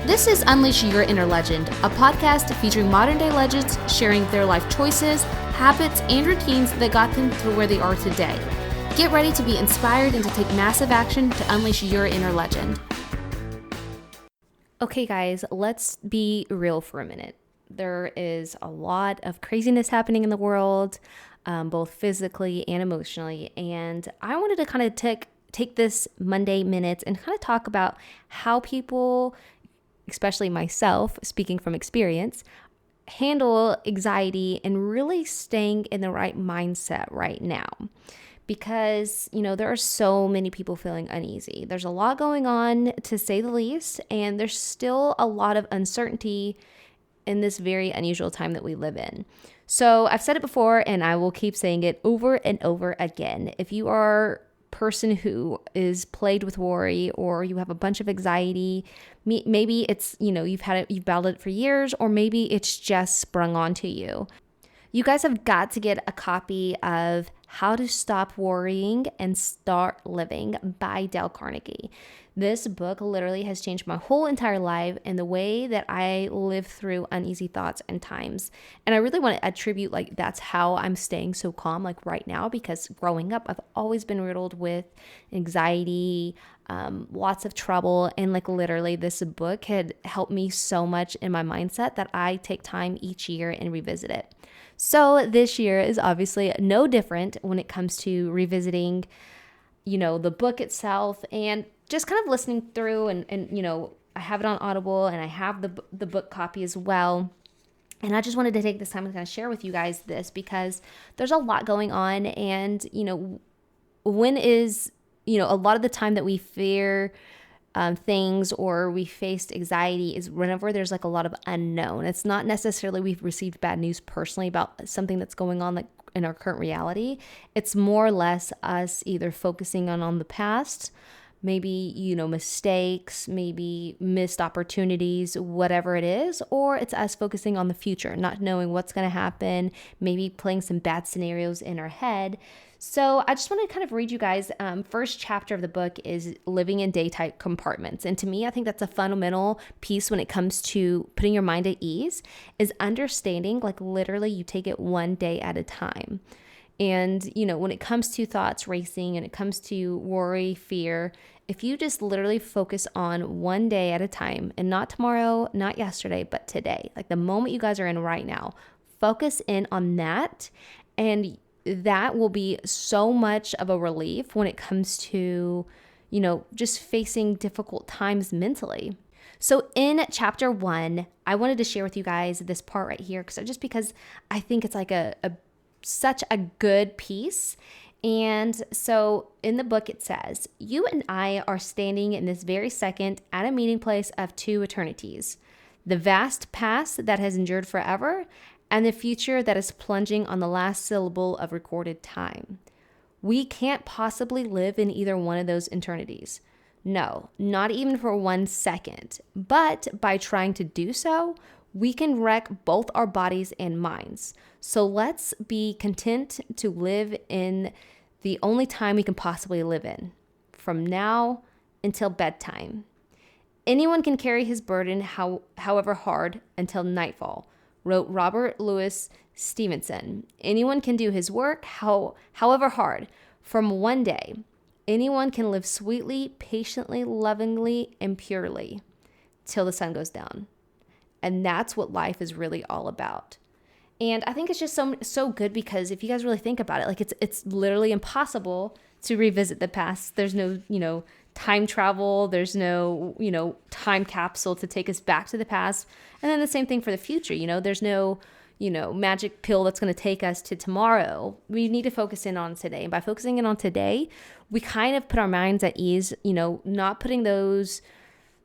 This is Unleash Your Inner Legend, a podcast featuring modern-day legends sharing their life choices, habits, and routines that got them to where they are today. Get ready to be inspired and to take massive action to unleash your inner legend. Okay, guys, let's be real for a minute. There is a lot of craziness happening in the world, both physically and emotionally, and I wanted to kind of take this Monday minutes and kind of talk about how people, especially myself, speaking from experience, handle anxiety and really staying in the right mindset right now. Because, there are so many people feeling uneasy. There's a lot going on, to say the least, and there's still a lot of uncertainty in this very unusual time that we live in. So I've said it before, and I will keep saying it over and over again. If you are person who is plagued with worry, or you have a bunch of anxiety, maybe it's, you've battled it for years, or maybe it's just sprung onto you. You guys have got to get a copy of How to Stop Worrying and Start Living by Dale Carnegie. This book literally has changed my whole entire life and the way that I live through uneasy thoughts and times. And I really want to attribute that's how I'm staying so calm right now, because growing up, I've always been riddled with anxiety, lots of trouble. And literally this book had helped me so much in my mindset that I take time each year and revisit it. So this year is obviously no different when it comes to revisiting, the book itself and just kind of listening through and I have it on Audible and I have the book copy as well. And I just wanted to take this time to kind of share with you guys this, because there's a lot going on. And, when is, a lot of the time that we fear things or we faced anxiety is whenever there's a lot of unknown. It's not necessarily we've received bad news personally about something that's going on in our current reality. It's more or less us either focusing on the past, maybe, mistakes, maybe missed opportunities, whatever it is, or it's us focusing on the future, not knowing what's going to happen, maybe playing some bad scenarios in our head. So I just want to kind of read you guys, first chapter of the book is living in day-type compartments. And to me, I think that's a fundamental piece when it comes to putting your mind at ease, is understanding, literally you take it one day at a time. And, when it comes to thoughts racing and it comes to worry, fear, if you just literally focus on one day at a time, and not tomorrow, not yesterday, but today, the moment you guys are in right now, focus in on that. And that will be so much of a relief when it comes to, just facing difficult times mentally. So in chapter 1, I wanted to share with you guys this part right here, because I think it's such a good piece. And so in the book, it says, you and I are standing in this very second at a meeting place of two eternities, the vast past that has endured forever and the future that is plunging on the last syllable of recorded time. We can't possibly live in either one of those eternities. No, not even for 1 second. But by trying to do so, we can wreck both our bodies and minds. So let's be content to live in the only time we can possibly live in, from now until bedtime. Anyone can carry his burden however hard until nightfall, wrote Robert Louis Stevenson. Anyone can do his work however hard from one day. Anyone can live sweetly, patiently, lovingly, and purely till the sun goes down. And that's what life is really all about. And I think it's just so good, because if you guys really think about it, it's literally impossible to revisit the past. There's no, time travel. There's no, time capsule to take us back to the past. And then the same thing for the future. There's no, magic pill that's going to take us to tomorrow. We need to focus in on today. And by focusing in on today, we kind of put our minds at ease, not putting those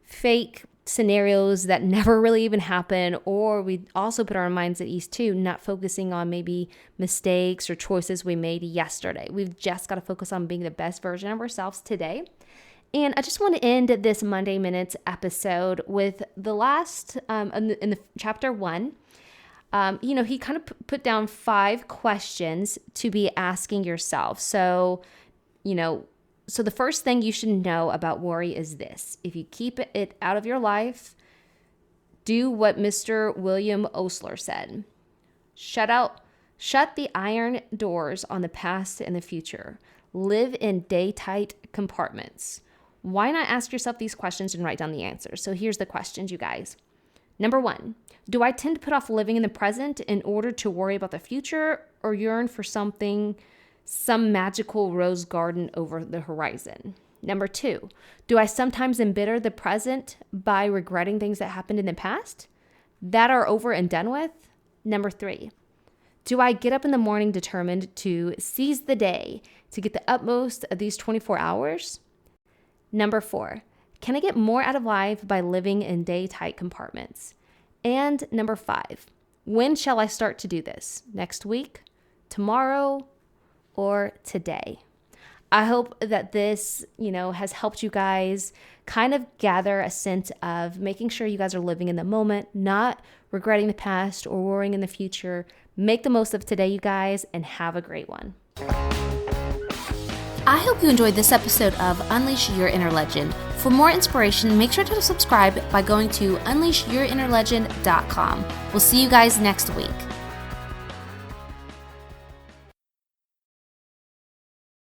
fake scenarios that never really even happen, or we also put our minds at ease too, not focusing on maybe mistakes or choices we made yesterday. We've just got to focus on being the best version of ourselves today. And I just want to end this Monday Minutes episode with the last, in the chapter 1, he kind of put down 5 questions to be asking yourself. So, So the first thing you should know about worry is this: if you keep it out of your life, Do what Mr. William Osler said. Shut the iron doors on the past and the future. Live in day-tight compartments. Why not ask yourself these questions and write down the answers? So here's the questions, you guys. Number 1, do I tend to put off living in the present in order to worry about the future or yearn for some magical rose garden over the horizon? Number 2, do I sometimes embitter the present by regretting things that happened in the past that are over and done with? Number 3, do I get up in the morning determined to seize the day to get the utmost of these 24 hours? Number 4, can I get more out of life by living in day-tight compartments? And number 5, when shall I start to do this? Next week, tomorrow, or today? I hope that this, has helped you guys kind of gather a sense of making sure you guys are living in the moment, not regretting the past or worrying in the future. Make the most of today, you guys, and have a great one. I hope you enjoyed this episode of Unleash Your Inner Legend. For more inspiration, make sure to subscribe by going to unleashyourinnerlegend.com. We'll see you guys next week.